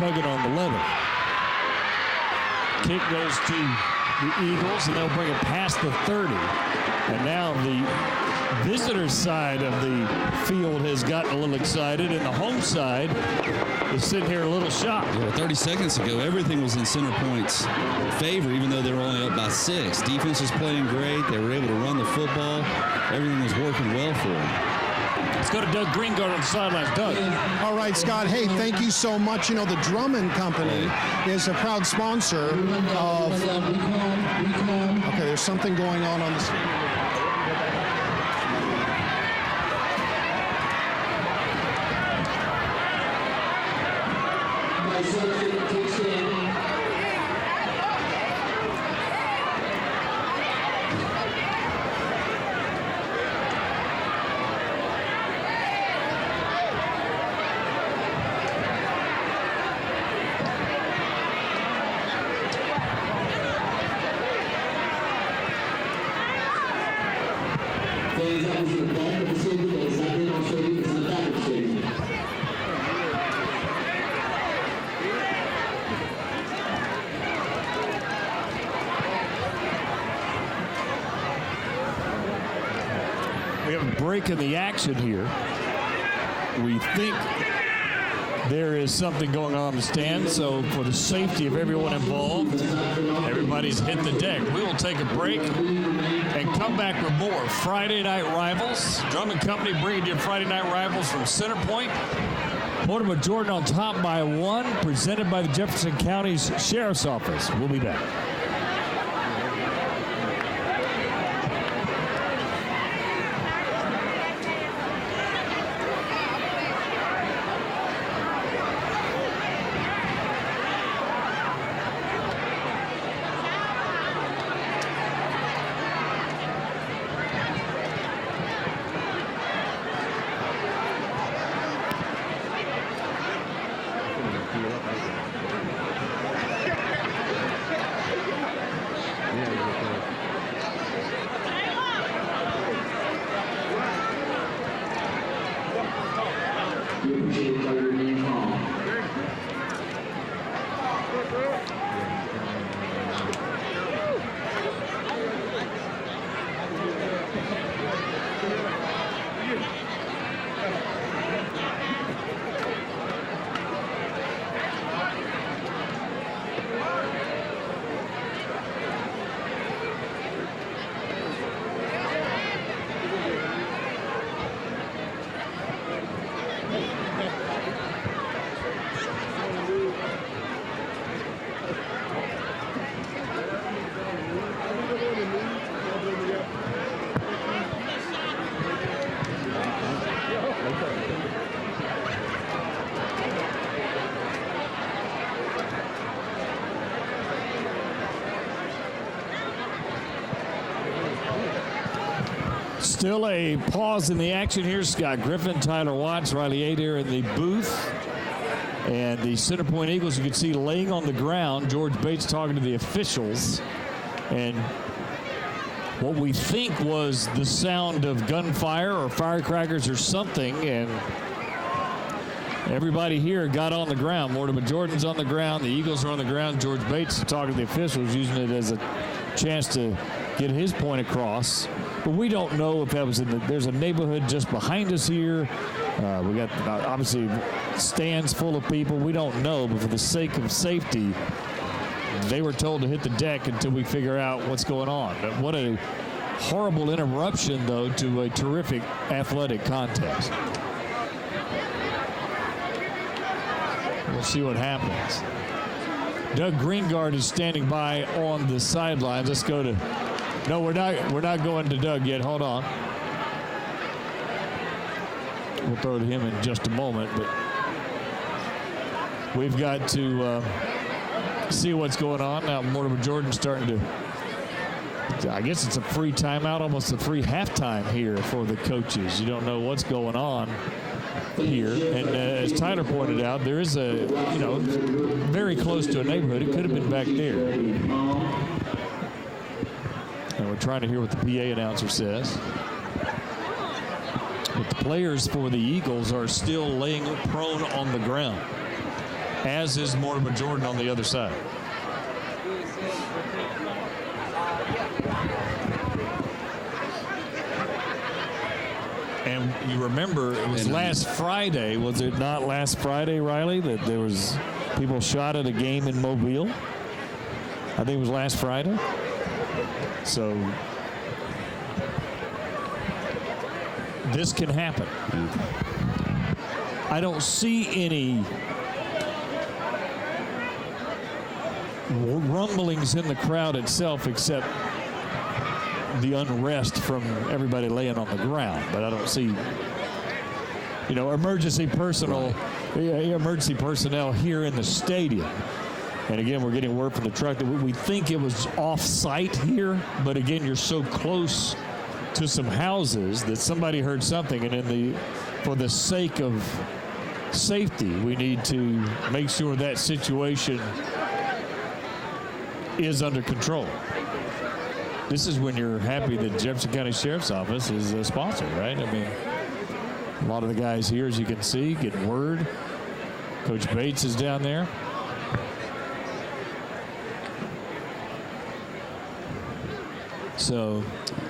tugging on the leather. Kick goes to the Eagles, and they'll bring it past the 30. And now the visitor side of the field has gotten a little excited, and the home side is sitting here a little shocked. Yeah, 30 seconds ago, everything was in Center Point's favor, even though they were only up by 6. Defense was playing great. They were able to run the football. Everything was working well for them. Let's go to Doug Greengard on the sidelines. Doug. All right, Scott. Hey, thank you so much. You know, the Drummond Company is a proud sponsor of... Okay, there's something going on the stadium. We have a break in the action here. We think there is something going on in the stand, so for the safety of everyone involved, everybody's hit the deck. We will take a break and come back with more Friday Night Rivals. Drummond Company bringing you Friday Night Rivals from Center Point. Mortimer Jordan on top by 1, presented by the Jefferson County's Sheriff's Office. We'll be back. Still a pause in the action here. Scott Griffin, Tyler Watts, Riley Adair in the booth. And the Center Point Eagles, you can see laying on the ground. George Bates talking to the officials. And what we think was the sound of gunfire or firecrackers or something. And everybody here got on the ground. Mortimer Jordan's on the ground. The Eagles are on the ground. George Bates talking to the officials, using it as a chance to get his point across. But we don't know if that was there's a neighborhood just behind us here. We got obviously stands full of people. We don't know, but for the sake of safety, they were told to hit the deck until we figure out what's going on. But what a horrible interruption, though, to a terrific athletic contest. We'll see what happens. Doug Greengard is standing by on the sidelines. Let's go to... No, we're not going to Doug yet. Hold on. We'll throw to him in just a moment, but we've got to see what's going on. Now Mortimer Jordan's starting to, I guess it's a free timeout, almost a free halftime here for the coaches. You don't know what's going on here. And as Tyler pointed out, there is a, very close to a neighborhood. It could have been back there. And we're trying to hear what the PA announcer says. But the players for the Eagles are still laying prone on the ground. as is Mortimer Jordan on the other side. And you remember it was last Friday, was it not last Friday, Riley, that there was people shot at a game in Mobile? I think it was last Friday. So this can happen. I don't see any rumblings in the crowd itself except the unrest from everybody laying on the ground. But I don't see, emergency personnel here in the stadium. And again, we're getting word from the truck that we think it was off-site here, but again, you're so close to some houses that somebody heard something, and for the sake of safety, we need to make sure that situation is under control. This is when you're happy that Jefferson County Sheriff's Office is a sponsor, right? I mean, a lot of the guys here, as you can see, getting word. Coach Bates is down there. So,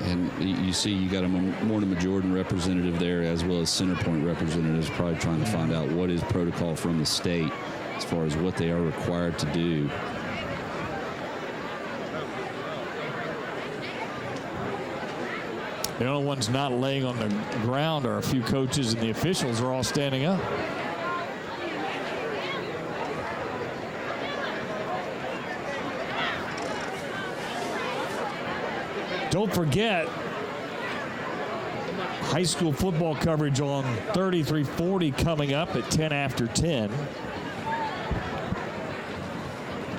and you see you got a Mortimer Jordan representative there as well as Centerpoint representatives probably trying to find out what is protocol from the state as far as what they are required to do. The only ones not laying on the ground are a few coaches, and the officials are all standing up. Don't forget, high school football coverage on 3340 coming up at 10 after 10.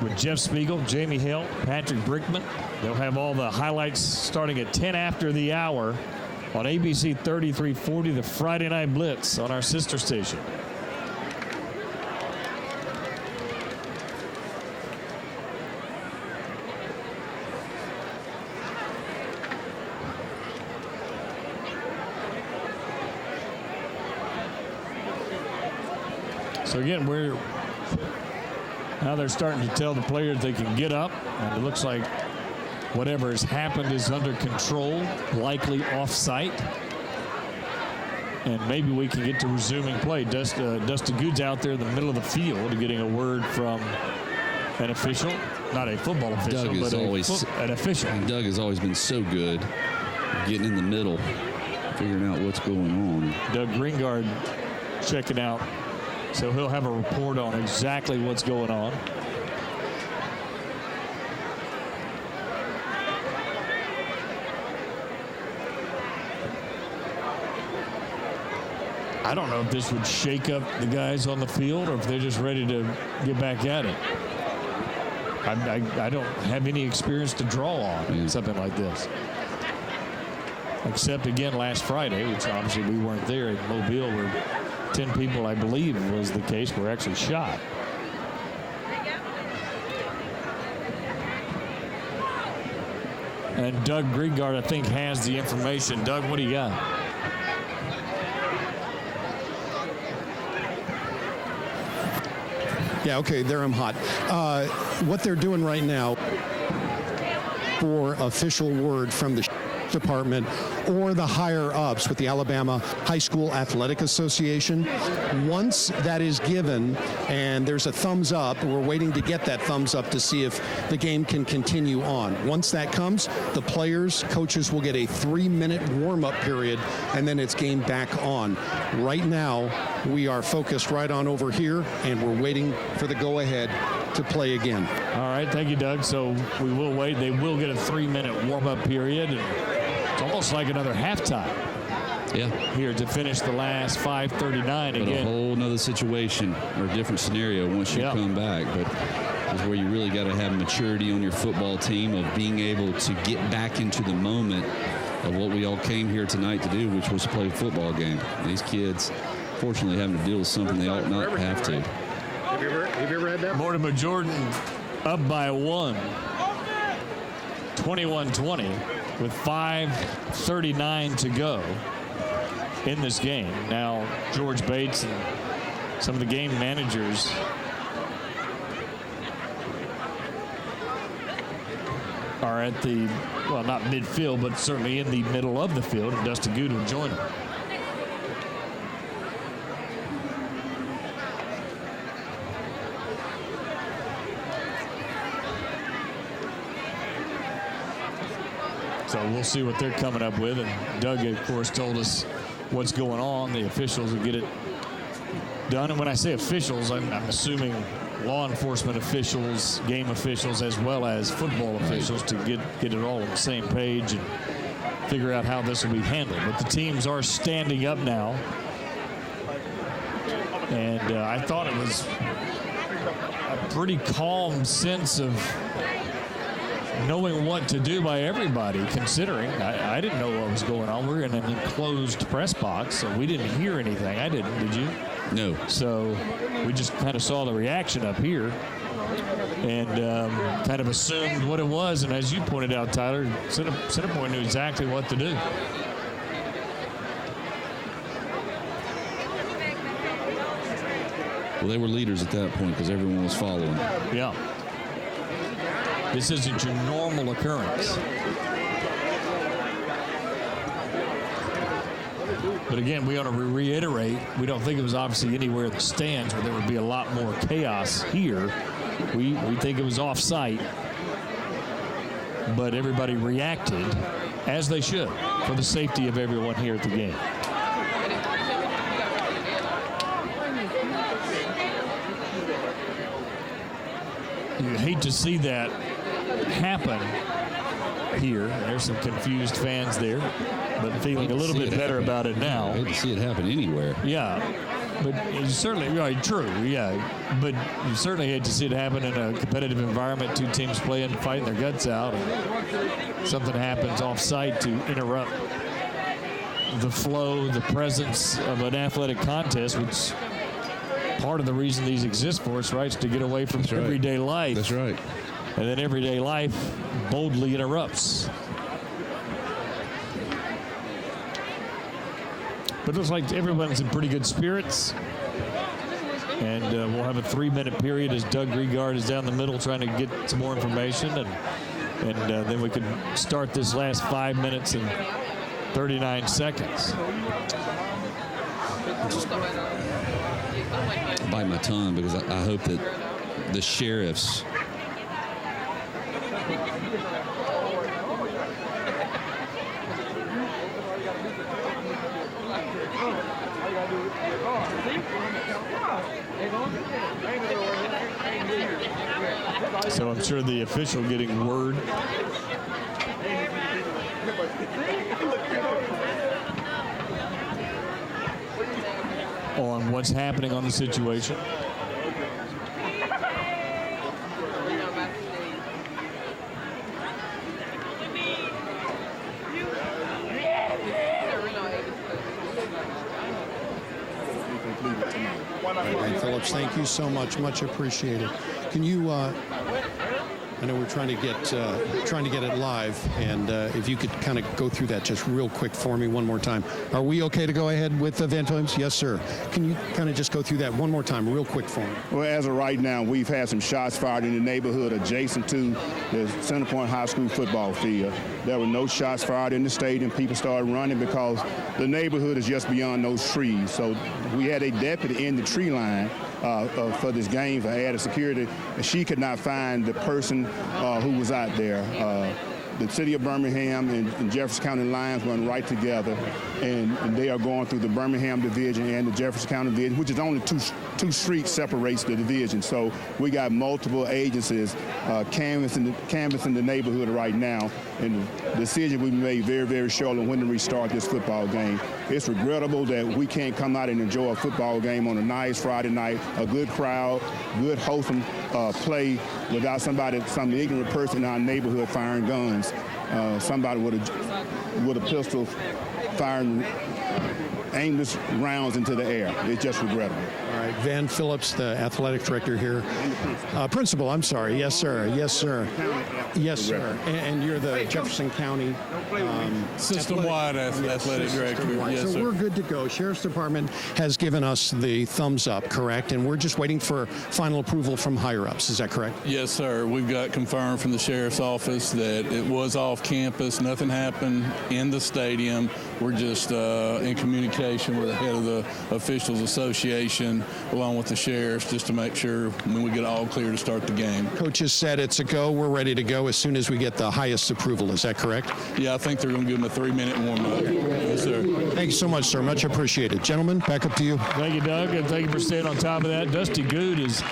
With Jeff Spiegel, Jamie Hill, Patrick Brickman. They'll have all the highlights starting at 10 after the hour on ABC 3340, the Friday Night Blitz on our sister station. So again, now they're starting to tell the players they can get up, and it looks like whatever has happened is under control, likely off-site. And maybe we can get to resuming play. Dusty Good's out there in the middle of the field getting a word from an official, not a football official, but an official. Doug has always been so good getting in the middle, figuring out what's going on. Doug Greengard checking out. So he'll have a report on exactly what's going on. I don't know if this would shake up the guys on the field or if they're just ready to get back at it. I don't have any experience to draw on in something like this. Except, again, last Friday, which obviously we weren't there in Mobile, where 10 people, I believe was the case, were actually shot. And Doug Greengard, I think, has the information. Doug, what do you got? Yeah, okay, there I'm hot. What they're doing right now for official word from the department or the higher ups with the Alabama High School Athletic Association. Once that is given and there's a thumbs up, we're waiting to get that thumbs up to see if the game can continue on. Once that comes, the players, coaches will get a 3-minute warm-up period, and then it's game back on. Right now, we are focused right on over here, and we're waiting for the go-ahead to play again. All right, thank you, Doug. So we will wait. They will get a 3-minute warm-up period, and it's almost like another halftime. Yeah. Here to finish the last 5:39 again. But a whole nother situation or a different scenario once you come back. But is where you really got to have maturity on your football team of being able to get back into the moment of what we all came here tonight to do, which was to play a football game. And these kids, fortunately, having to deal with something they ought not have to. Have you ever had that? Mortimer Jordan up by 1, 21-20 with 5:39 to go in this game. Now, George Bates and some of the game managers are at the, well, not midfield, but certainly in the middle of the field, and Dustin Good will join them. So we'll see what they're coming up with. And Doug, of course, told us what's going on. The officials will get it done. And when I say officials, I'm assuming law enforcement officials, game officials, as well as football officials to get it all on the same page and figure out how this will be handled. But the teams are standing up now. And I thought it was a pretty calm sense of knowing what to do by everybody, considering I didn't know what was going on. We're in an enclosed press box, so we didn't hear anything. I didn't. Did you? No. So we just kind of saw the reaction up here and kind of assumed what it was. And as you pointed out, Tyler, Centerpoint knew exactly what to do. Well, they were leaders at that point because everyone was following. Yeah. This isn't your normal occurrence. But again, we ought to reiterate, we don't think it was obviously anywhere in the stands where there would be a lot more chaos here. We think it was off-site, but everybody reacted as they should for the safety of everyone here at the game. You hate to see that happen here. There's some confused fans there, but feeling a little bit better about it now. I hate to see it happen anywhere. Yeah, but you certainly, right, true, yeah. But you certainly hate to see it happen in a competitive environment, two teams playing, fighting their guts out, and something happens off-site to interrupt the flow, the presence of an athletic contest, which part of the reason these exist for us, right, is to get away from everyday life. That's right. And then everyday life boldly interrupts. But it looks like everyone's in pretty good spirits. And we'll have a 3-minute period as Doug Regard is down the middle trying to get some more information. And then we can start this last 5 minutes and 39 seconds. I bite my tongue because I hope that the sheriffs So I'm sure the official getting word. On what's happening on the situation. Hey, Phillips, thank you so much. Much appreciated. Can you, I know we're trying to get it live, and if you could kind of go through that just real quick for me one more time. Are we okay to go ahead with Van Williams? Yes, sir. Can you kind of just go through that one more time real quick for me? Well, as of right now, we've had some shots fired in the neighborhood adjacent to the Centerpoint High School football field. There were no shots fired in the stadium. People started running because the neighborhood is just beyond those trees. So we had a deputy in the tree line for this game for added security, and she could not find the person who was out there. The city of Birmingham and Jefferson County lines run right together, and they are going through the Birmingham division and the Jefferson County division, which is only two streets separates the division. So we got multiple agencies canvassing the neighborhood right now, and the decision we made very, very shortly when to restart this football game. It's regrettable that we can't come out and enjoy a football game on a nice Friday night, a good crowd, good wholesome play without some ignorant person in our neighborhood firing guns. Somebody with a pistol firing aimless rounds into the air. It's just regrettable. All right. right. Van Phillips, the athletic director here. Principal, I'm sorry. Yes, sir. Yes, sir. Yes, sir. And you're the Jefferson County System-wide athletic director. Yes, so sir. we're good to go. Sheriff's Department has given us the thumbs up, correct? And we're just waiting for final approval from higher-ups. Is that correct? Yes, sir. We've got confirmed from the sheriff's office that it was off campus. Nothing happened in the stadium. We're just in communication with the head of the Officials Association along with the sheriffs just to make sure when we get all clear to start the game. Coaches said it's a go. We're ready to go as soon as we get the highest approval. Is that correct? Yeah, I think they're going to give them a 3-minute warm-up. Yes, sir. Thank you so much, sir. Much appreciated. Gentlemen, back up to you. Thank you, Doug, and thank you for staying on top of that. Dusty Good is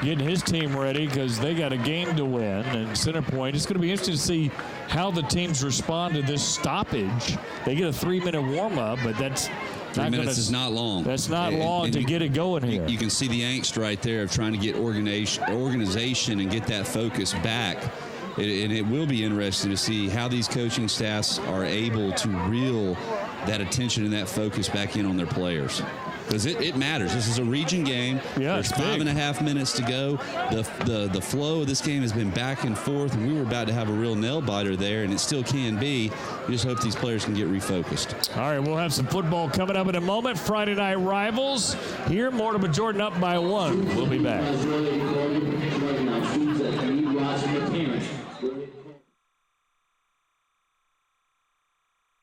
getting his team ready because they got a game to win. And Center Point, it's going to be interesting to see how the teams respond to this stoppage. They get a 3-minute warm-up, but that's 3 minutes is not long. That's not long to get it going here. You can see the angst right there of trying to get organization and get that focus back. And it will be interesting to see how these coaching staffs are able to reel that attention and that focus back in on their players. Because it matters. This is a region game. Yeah, there's 5.5 minutes to go. The flow of this game has been back and forth, and we were about to have a real nail biter there, and it still can be. We just hope these players can get refocused. All right, we'll have some football coming up in a moment. Friday night rivals here. Mortimer Jordan up by 1. We'll be back.